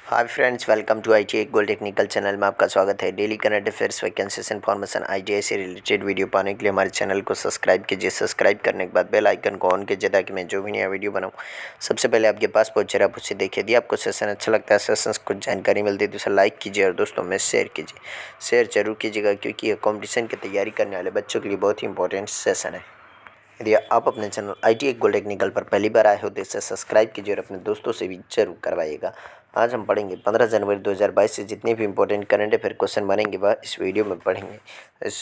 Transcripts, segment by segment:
Hi friends, welcome to ITI gold technical channel में आपका स्वागत है। Daily current affairs, vacancies information ITI से रिलेटेड वीडियो पाने के लिए हमारे चैनल को सब्सक्राइब कीजिए। सब्सक्राइब करने के बाद बेल आइकन को ऑन कीजिए ताकि मैं जो भी नया वीडियो बनाऊं सबसे पहले आपके पास पहुंचे। आप उसे देखिए। यदि आपको सेशन अच्छा लगता है, सेशन से कुछ जानकारी मिलती है तो उसे लाइक कीजिए और दोस्तों में शेयर कीजिए। शेयर जरूर कीजिएगा क्योंकि यह कॉम्पिटिशन की तैयारी करने वाले बच्चों के लिए बहुत ही इंपॉर्टेंट सेशन है। यदि आप अपने चैनल ITI गोल्ड टेक्निकल पर पहली बार आए हो तो इसे सब्सक्राइब कीजिए और अपने दोस्तों से भी जरूर करवाइएगा। आज हम पढ़ेंगे 15 जनवरी 2022 से जितने भी इंपॉर्टेंट करंट अफेयर क्वेश्चन बनेंगे वह इस वीडियो में पढ़ेंगे। इस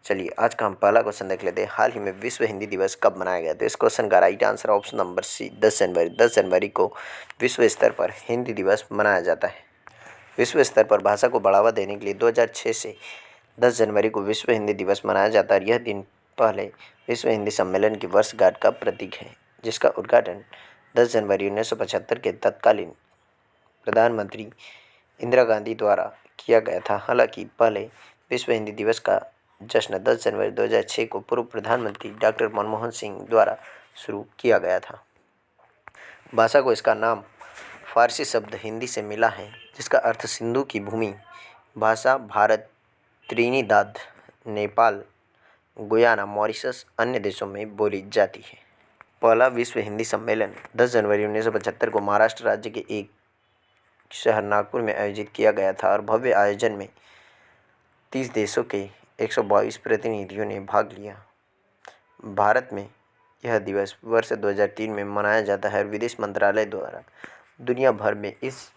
चलिए आज का हम पहला क्वेश्चन देख लेते हैं। हाल ही में विश्व हिंदी दिवस कब मनाया गया? तो इस क्वेश्चन का right answer option number C 10 जनवरी। 10 जनवरी को विश्व स्तर पर हिंदी दिवस मनाया जाता है। विश्व स्तर पर भाषा को बढ़ावा देने के लिए 2006 से 10 जनवरी को विश्व हिंदी दिवस मनाया जाता है। यह दिन पहले विश्व हिंदी सम्मेलन की वर्षगांठ का प्रतीक है, जिसका उद्घाटन 10 जनवरी 1975 के तत्कालीन प्रधानमंत्री इंदिरा गांधी द्वारा किया गया था। हालांकि पहले विश्व हिंदी दिवस का जश्न 10 जनवरी 2006 को पूर्व प्रधानमंत्री डॉक्टर मनमोहन सिंह द्वारा शुरू किया गया था। भाषा को इसका नाम फारसी शब्द हिंदी से मिला है, जिसका अर्थ सिंधु की भूमि। भाषा Bharat, Trinidad, Nepal, Guyana, Mauritius, अन्य देशों में बोली जाती है। पहला विश्व हिंदी सम्मेलन 10 जनवरी 1975 को महाराष्ट्र राज्य के एक शहर नागपुर में आयोजित किया गया था और भव्य आयोजन में 30 देशों के 122 प्रतिनिधियों ने भाग लिया। भारत में यह दिवस वर्ष 2003 में मनाया जाता है और विदेश मंत्रालय द्वारा दुनिया भर में इस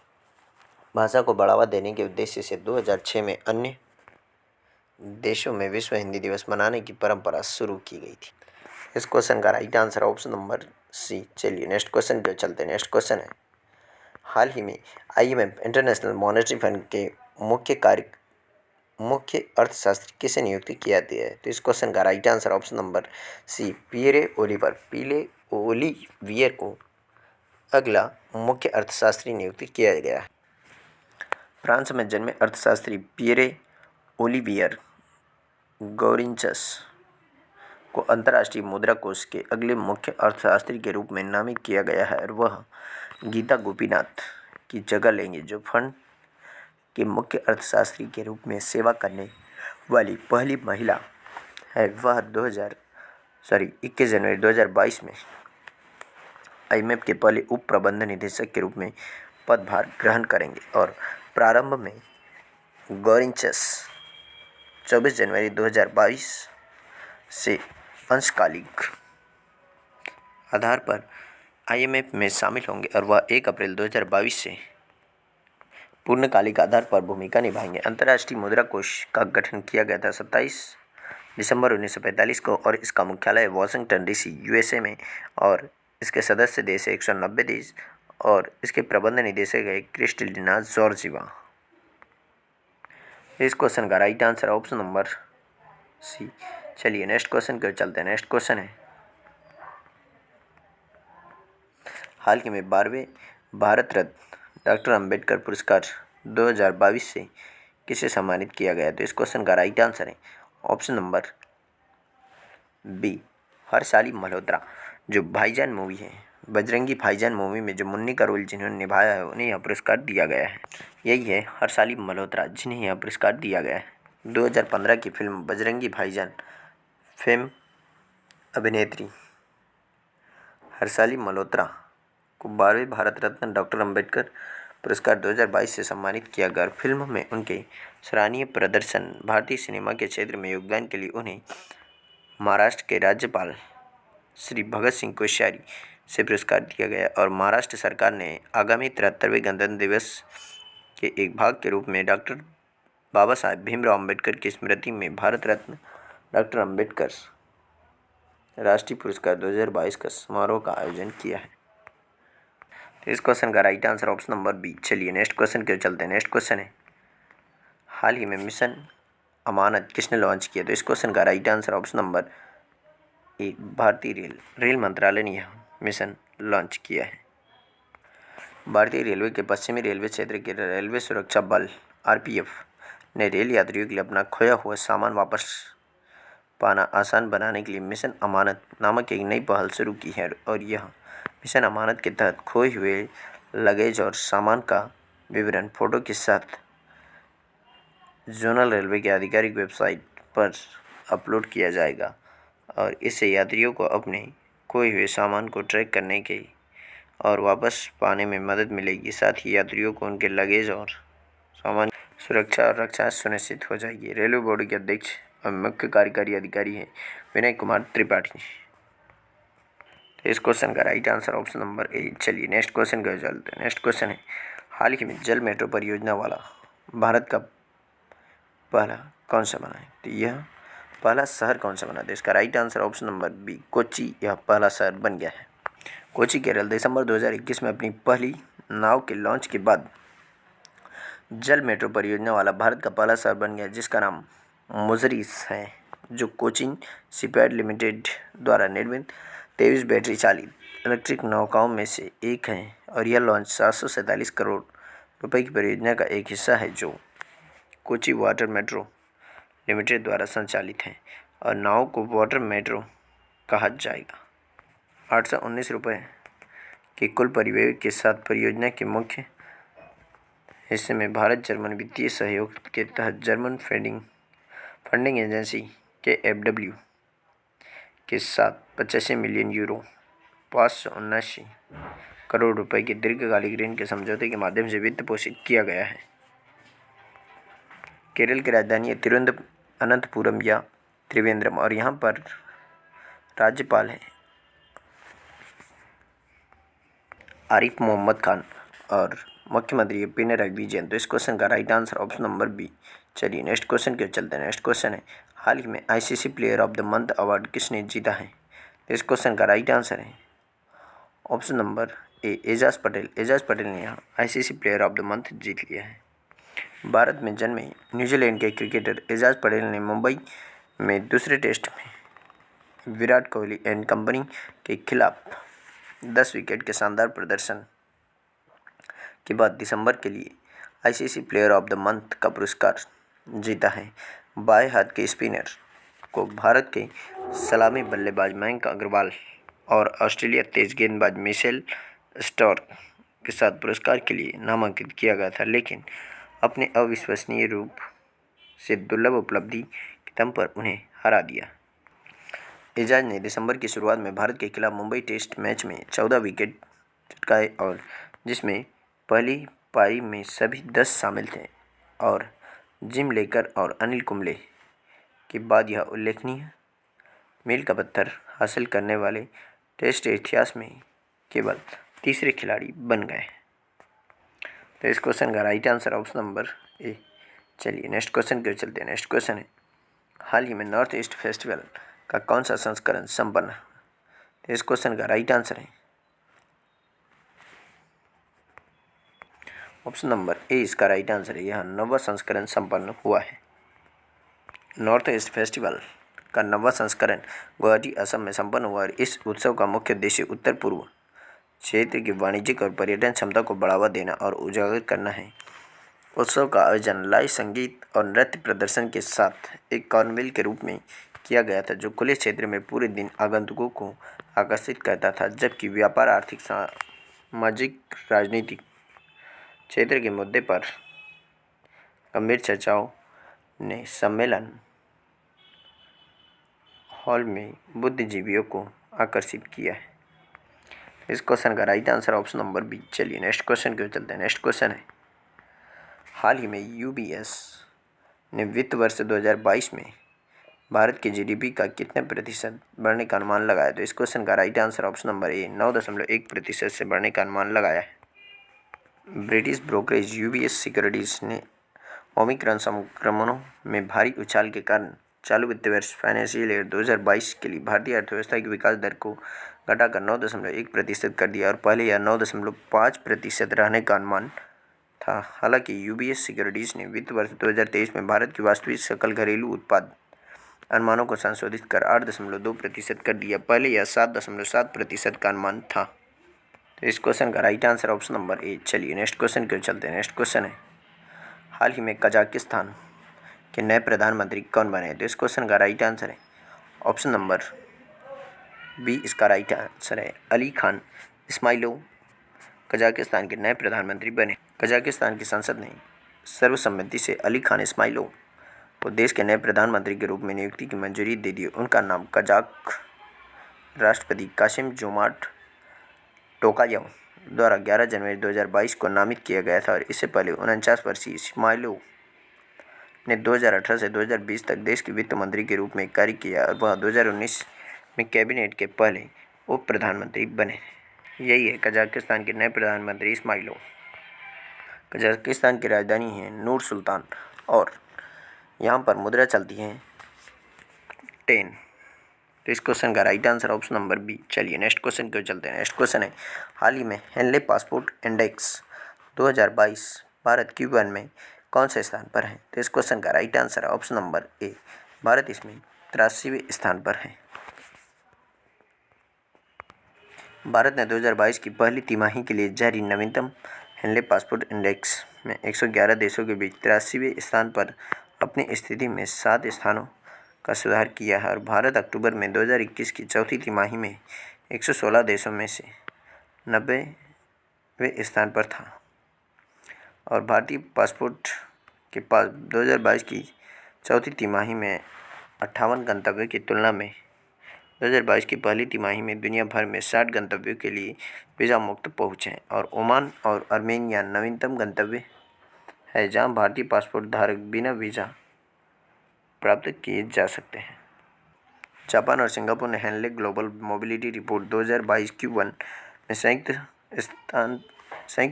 भाषा को बढ़ावा देने के उद्देश्य से 2006 में अन्य देशों में विश्व हिंदी दिवस मनाने की परंपरा शुरू की गई थी। इस क्वेश्चन का right answer option number C. चलिए नेक्स्ट क्वेश्चन पे चलते हैं। नेक्स्ट क्वेश्चन है, हाल ही में IMF इंटरनेशनल मॉनेटरी फंड के मुख्य अर्थशास्त्री किसे नियुक्त किया गया है? तो इस क्वेश्चन का right answer option number C Pierre Olivier को अगला मुख्य अर्थशास्त्री नियुक्त किया गया है। फ्रांस में जन्मे अर्थशास्त्री पियरे ओलिवियर गौरिंचस को अंतर्राष्ट्रीय मुद्रा कोष के अगले मुख्य अर्थशास्त्री के रूप में नामित किया गया है और वह गीता गोपीनाथ की जगह लेंगे, जो फंड के मुख्य अर्थशास्त्री के रूप में सेवा करने वाली पहली महिला है। वह 21 जनवरी 2022 में IMF के पहले उप प्रबंध निदेशक के रूप में पदभार ग्रहण करेंगे और प्रारंभ में गौरिंचस 24 जनवरी 2022 से अंशकालिक आधार पर IMF में शामिल होंगे और वह 1 अप्रैल 2022 से पूर्णकालिक आधार पर भूमिका निभाएंगे। अंतर्राष्ट्रीय मुद्रा कोष का गठन किया गया था 27 दिसंबर 1945 को और इसका मुख्यालय वाशिंगटन DC USA में और इसके सदस्य देश 190 देश और इसके प्रबंध निदेशक है क्रिस्टलिना जॉर्जिवा। इस क्वेश्चन का right answer option number C. चलिए नेक्स्ट क्वेश्चन की ओर चलते हैं। नेक्स्ट क्वेश्चन है, हाल ही में 12वें भारत रत्न डॉक्टर अंबेडकर पुरस्कार 2022 से किसे सम्मानित किया गया? तो इस क्वेश्चन का राइट आंसर है option number B Harshali Malhotra. जो भाईजान मूवी है, बजरंगी भाईजान मूवी में जो मुन्नी का रोल जिन्होंने निभाया है उन्हें यह पुरस्कार दिया गया है। यही है हर्षाली मल्होत्रा जिन्हें यह पुरस्कार दिया गया है। 2015 की फिल्म बजरंगी भाईजान फेम अभिनेत्री हर्षाली मल्होत्रा को 12वें भारत रत्न डॉक्टर अंबेडकर पुरस्कार 2022 से सम्मानित किया गया। फिल्म में उनके सराहनीय प्रदर्शन, भारतीय सिनेमा के क्षेत्र में योगदान के लिए उन्हें महाराष्ट्र के राज्यपाल श्री भगत सिंह कोश्यारी से पुरस्कार दिया गया और महाराष्ट्र सरकार ने आगामी 73वें गणतंत्र दिवस के एक भाग के रूप में डॉक्टर बाबा साहेब भीमराव अम्बेडकर की स्मृति में भारत रत्न डॉक्टर अंबेडकर राष्ट्रीय पुरस्कार 2022 का समारोह का आयोजन किया है। तो इस क्वेश्चन का right answer option number B. चलिए नेक्स्ट क्वेश्चन की ओर चलते हैं। नेक्स्ट क्वेश्चन है, हाल ही में मिशन अमानत किसने लॉन्च किया? तो इस क्वेश्चन का राइट आंसर ऑप्शन नंबर ए भारतीय रेल मंत्रालय ने यह मिशन लॉन्च किया है। भारतीय रेलवे के पश्चिमी रेलवे क्षेत्र के रेलवे सुरक्षा बल RPF ने रेल यात्रियों के लिए अपना खोया हुआ सामान वापस पाना आसान बनाने के लिए मिशन अमानत नामक एक नई पहल शुरू की है और यह मिशन अमानत के तहत खोए हुए लगेज और सामान का विवरण फोटो के साथ जोनल रेलवे की आधिकारिक वेबसाइट पर अपलोड किया जाएगा और इससे यात्रियों को अपने खोए हुए सामान को ट्रैक करने के और वापस पाने में मदद मिलेगी। साथ ही यात्रियों को उनके लगेज और सामान सुरक्षा और रक्षा सुनिश्चित हो जाएगी। रेलवे बोर्ड के अध्यक्ष और मुख्य कार्यकारी अधिकारी हैं विनय कुमार त्रिपाठी। तो इस क्वेश्चन का राइट आंसर ऑप्शन नंबर ए। चलिए नेक्स्ट क्वेश्चन का चलते हैं। नेक्स्ट क्वेश्चन है, हाल ही में जल मेट्रो परियोजना वाला भारत का पहला कौन सा बना है? तो यह पहला शहर कौन सा बना? तो इसका right answer option number B, Kochi यह पहला शहर बन गया है। कोच्चि केरल दिसंबर 2021 में अपनी पहली नाव के लॉन्च के बाद जल मेट्रो परियोजना वाला भारत का पहला शहर बन गया, जिसका नाम मुजरिस है, जो कोचिन शिपयार्ड लिमिटेड द्वारा निर्मित 23 बैटरी चालित इलेक्ट्रिक नौकाओं में से एक है और यह लॉन्च 747 करोड़ रुपए की परियोजना का एक हिस्सा है, जो कोच्चि वाटर मेट्रो लिमिटेड द्वारा संचालित है और नाव को वाटर मेट्रो कहा जाएगा। 819 रुपये के कुल परिव्यय के साथ परियोजना के मुख्य हिस्से में भारत जर्मन वित्तीय सहयोग के तहत जर्मन फंडिंग एजेंसी KfW के साथ 85 मिलियन यूरो 579 करोड़ रुपए के दीर्घकालिक ऋण के समझौते के माध्यम से वित्त पोषित किया गया है। केरल की राजधानी है तिरुवनंतपुरम या त्रिवेंद्रम और यहाँ पर राज्यपाल है आरिफ मोहम्मद खान और मुख्यमंत्री पिनराई विजयन। तो इस क्वेश्चन का right answer option number B. चलिए नेक्स्ट क्वेश्चन के चलते हैं। नेक्स्ट क्वेश्चन है, हाल ही में ICC player of the month award किसने जीता है? तो इस क्वेश्चन का राइट आंसर है option number A, Ajaz Patel. Ajaz Patel ने यहाँ ICC player of the month जीत लिया है। भारत में जन्मे न्यूजीलैंड के क्रिकेटर एजाज पटेल ने मुंबई में दूसरे टेस्ट में विराट कोहली एंड कंपनी के खिलाफ 10 विकेट के शानदार प्रदर्शन के बाद दिसंबर के लिए ICC player of the month का पुरस्कार जीता है। बाएं हाथ के स्पिनर को भारत के सलामी बल्लेबाज मयंक अग्रवाल और ऑस्ट्रेलिया तेज गेंदबाज मिशेल स्टार्क के साथ पुरस्कार के लिए नामांकित किया गया था, लेकिन अपने अविश्वसनीय रूप से दुर्लभ उपलब्धि के दम पर उन्हें हरा दिया। एजाज ने दिसंबर की शुरुआत में भारत के खिलाफ मुंबई टेस्ट मैच में 14 विकेट चटकाए और जिसमें पहली पारी में सभी 10 शामिल थे और जिम लेकर और अनिल कुंबले के बाद यह उल्लेखनीय मील का पत्थर हासिल करने वाले टेस्ट इतिहास में केवल तीसरे खिलाड़ी बन गए। तो इस क्वेश्चन का राइट आंसर ऑप्शन नंबर ए। चलिए नेक्स्ट क्वेश्चन के चलते हैं। नेक्स्ट क्वेश्चन है, हाल ही में नॉर्थ ईस्ट फेस्टिवल का कौन सा संस्करण संपन्न? तो इस क्वेश्चन का राइट आंसर है ऑप्शन नंबर ए, इसका राइट आंसर है। यह 9वां संस्करण संपन्न हुआ है। नॉर्थ ईस्ट फेस्टिवल का 9वां संस्करण गुवाहाटी असम में संपन्न हुआ और इस उत्सव का मुख्य उद्देश्य उत्तर पूर्व क्षेत्र की वाणिज्यिक और पर्यटन क्षमता को बढ़ावा देना और उजागर करना है। उत्सव का आयोजन लाइव संगीत और नृत्य प्रदर्शन के साथ एक कार्निवल के रूप में किया गया था, जो खुले क्षेत्र में पूरे दिन आगंतुकों को आकर्षित करता था, जबकि व्यापार, आर्थिक, सामाजिक, राजनीतिक क्षेत्र के मुद्दे पर गंभीर चर्चाओं ने सम्मेलन हॉल में बुद्धिजीवियों को आकर्षित किया है। इस क्वेश्चन का right answer option number B. चलिए नेक्स्ट क्वेश्चन की ओर चलते हैं। नेक्स्ट क्वेश्चन है, हाल ही में UBS ने वित्त वर्ष 2022 में भारत के GDP का कितने प्रतिशत बढ़ने का अनुमान लगाया? तो इस क्वेश्चन का राइट आंसर ऑप्शन नंबर ए, 9.1% से बढ़ने का अनुमान लगाया है। ब्रिटिश ब्रोकरेज UBS सिक्योरिटीज ने ओमिक्रॉन संक्रमणों में भारी उछाल के कारण चालू वित्त वर्ष फाइनेंशियल ईयर 2022 के लिए भारतीय अर्थव्यवस्था की विकास दर को घटाकर 9.1% कर दिया और पहले यह 9.5% रहने का अनुमान था। हालांकि UBS सिक्योरिटीज ने वित्त वर्ष 2023 में भारत की वास्तविक सकल घरेलू उत्पाद अनुमानों को संशोधित कर 8.2% कर दिया। पहले यह 7.7% का अनुमान था। तो इस क्वेश्चन का राइट आंसर ऑप्शन नंबर ए। चलिए नेक्स्ट क्वेश्चन की ओर चलते हैं। नेक्स्ट क्वेश्चन है, हाल ही में कजाकिस्तान के नए प्रधानमंत्री कौन बने? तो इस क्वेश्चन का राइट आंसर है ऑप्शन नंबर बी, इसका राइट आंसर है अली खान इस्माइलोव। कजाकिस्तान के नए प्रधानमंत्री बने। कजाकिस्तान की संसद ने सर्वसम्मति से अली खान इस्माइलोव को देश के नए प्रधानमंत्री के रूप में नियुक्ति की मंजूरी दे दी। उनका नाम कजाक राष्ट्रपति कासिम जोमार्ट टोकायव द्वारा 11 जनवरी 2022 को नामित किया गया था और इससे पहले 49 वर्षीय इस्माइलोव ने 2018 से 2020 तक देश के वित्त मंत्री के रूप में कार्य किया और वह 2019 में कैबिनेट के पहले उप प्रधानमंत्री बने। यही है कजाकिस्तान के नए प्रधानमंत्री इस्माइलोव। कजाकिस्तान की राजधानी है नूर सुल्तान और यहाँ पर मुद्रा चलती है 10। तो इस क्वेश्चन का right answer option number B. चलिए नेक्स्ट क्वेश्चन क्यों चलते हैं। नेक्स्ट क्वेश्चन है, हाल ही में Henley passport index 2022 Bharat Q1 में कौन से स्थान पर है। तो इस क्वेश्चन का राइट आंसर है ऑप्शन नंबर ए, भारत इसमें 83वें स्थान पर है। भारत ने 2022 की पहली तिमाही के लिए जारी नवीनतम हेनले पासपोर्ट इंडेक्स में 111 देशों के बीच 83वें स्थान पर अपनी स्थिति में 7 स्थानों का सुधार किया है और भारत अक्टूबर में 2021 की चौथी तिमाही में 116 देशों में से 90वें स्थान पर था और भारतीय पासपोर्ट के पास 2022 की चौथी तिमाही में 58 गंतव्यों की तुलना में 2022 की पहली तिमाही में दुनिया भर में 60 गंतव्यों के लिए वीज़ा मुक्त पहुँच है और ओमान और आर्मेनिया नवीनतम गंतव्य है जहां भारतीय पासपोर्ट धारक बिना वीज़ा प्राप्त किए जा सकते हैं। जापान और सिंगापुर ने Henley global mobility report 2022 Q1 में संयुक्त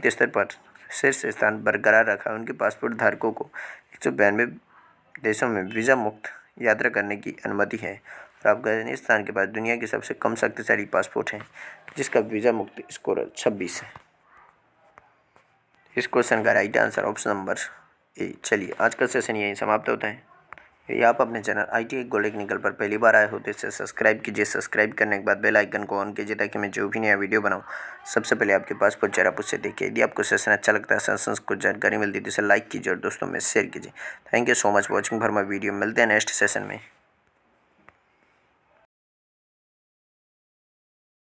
स्तर पर शीर्ष स्थान बरकरार रखा। उनके पासपोर्ट धारकों को 192 देशों में वीज़ा मुक्त यात्रा करने की अनुमति है और अफगानिस्तान के पास दुनिया की सबसे कम शक्तिशाली पासपोर्ट है जिसका वीज़ा मुक्त स्कोर 26 है। इस क्वेश्चन का राइट आंसर ऑप्शन नंबर ए। चलिए आज का सेशन यहीं समाप्त होता है। यदि आप अपने चैनल ITI गोल्ड टेक्निकल पर पहली बार आए हो तो इसे सब्सक्राइब कीजिए। सब्सक्राइब करने के बाद बेल आइकन को ऑन कीजिए ताकि मैं जो भी नया वीडियो बनाऊं सबसे पहले आपके पास पहुंचे। आप उससे देखिए। यदि आपको सेशन अच्छा लगता है, सेशन को जानकारी मिलती है तो इसे लाइक कीजिए और दोस्तों में शेयर कीजिए। Thank you so much watching for my video. मिलते हैं नेक्स्ट सेशन में।